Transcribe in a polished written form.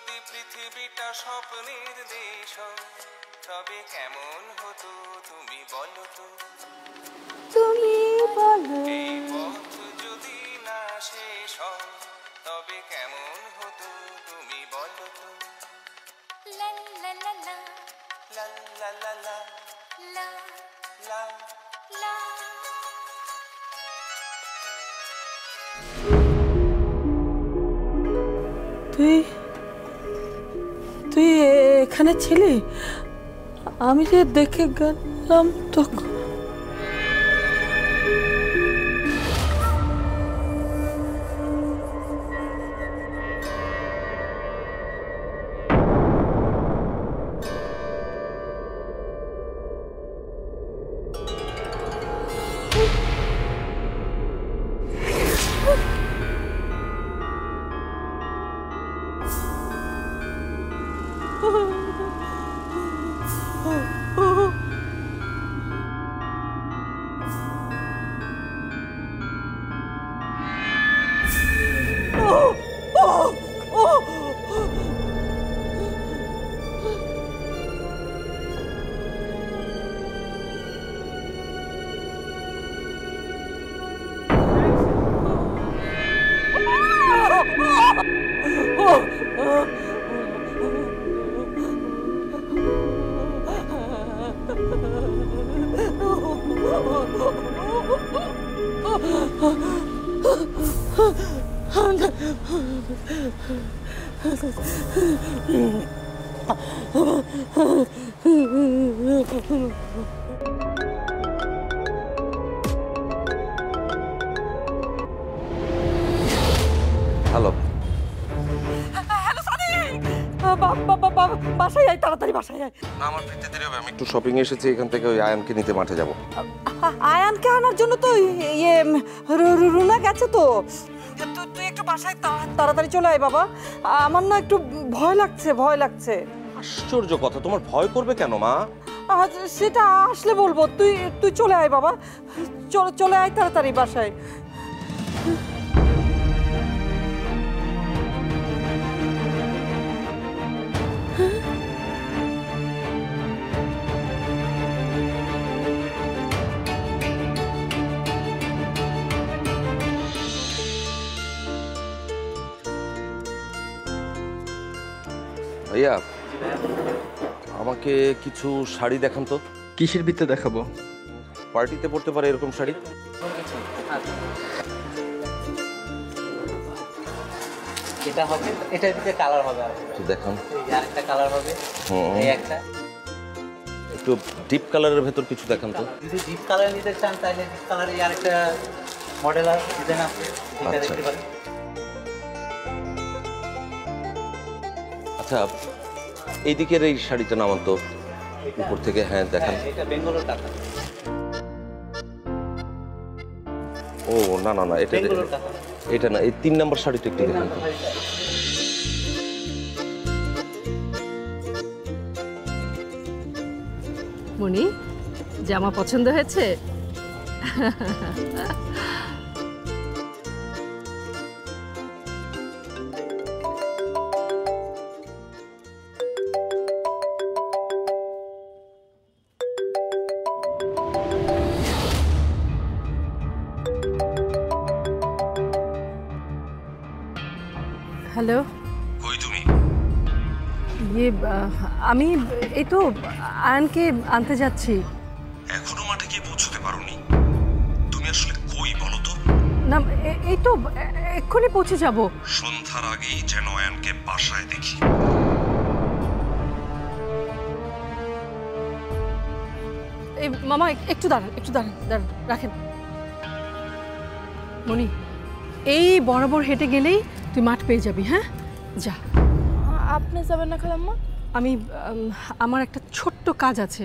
যদি পৃথিবীটা স্বপ্নের দেশ তবে কেমন হতো তুমি বলো তো। তুমি বলো এই পথ যদি না শেষ হয় তবে কেমন হতো তুমি বলো তো। লা লা লা লা লা লা লা লা লা লা। লা। তুই তুই এখানে ছিলি? আমি যে দেখে গেলাম তখন। হ্যালো, হ্যালো সাদিক, বাসায় আয়, তাড়াতাড়ি বাসায় আয়। না আমার ফিরতে দেরি হবে, আমি একটু শপিং এসেছি, এখান থেকে ওই আয়ানকে নিতে মাঠে যাব। আয়ানকে আনার জন্য তো ইয়ে রুনা গেছে তো। তুই একটু বাসায় তাড়াতাড়ি চলে আয় বাবা, আমার না একটু ভয় লাগছে। আশ্চর্য কথা, তোমার ভয় করবে কেন মা? সেটা আসলে বলবো, তুই চলে আয় বাবা, চলে আয় তাড়াতাড়ি বাসায়। ভাইয়া, আমাকে কিছু শাড়ি দেখান তো। কিসের ভিত্তে দেখাবো? পার্টিতে পড়তে পারে এরকম শাড়ি। এটা হবে, এটার ভিতরে কালার হবে আর একটু দেখান। আরেকটা কালার হবে, এই একটা। একটু ডিপ কালারের ভেতর কিছু দেখান তো। যদি ডিপ কালার নিতে চান তাহলে ডিপ কালারে আরেকটা মডেল আছে, ডিজাইন আছে, এটা দেখতে পারেন। আচ্ছা, এই দিকের এই শাড়িটা নামান তো উপর থেকে। হ্যাঁ দেখান। এটা বেঙ্গলোর টাকা। ও না না না, এটা বেঙ্গলোর টাকা। এটা না, এই 3 নম্বর শাড়িটা একটু দেখান তো। মনি, জামা পছন্দ হয়েছে? হ্যালো, কই তুমি? আমি এই তো আয়ানকে আনতে যাচ্ছি। এখনো মাঠে গিয়ে পৌঁছতে পারোনি? তুমি আসলে কই বলো তো? না, এই তো এক্ষুনি পৌঁছে যাব। সন্ধ্যার আগেই যেন আয়ানকে বাসায় দেখি। এই মামা একটু দাঁড়ান, রাখেন। মনি, এই বরাবর হেঁটে গেলেই তুই মাঠ পেয়ে যাবি। হ্যাঁ, যা। আপনি যাবেন না খালাম্মা? আমি আমার একটা ছোট্ট কাজ আছে,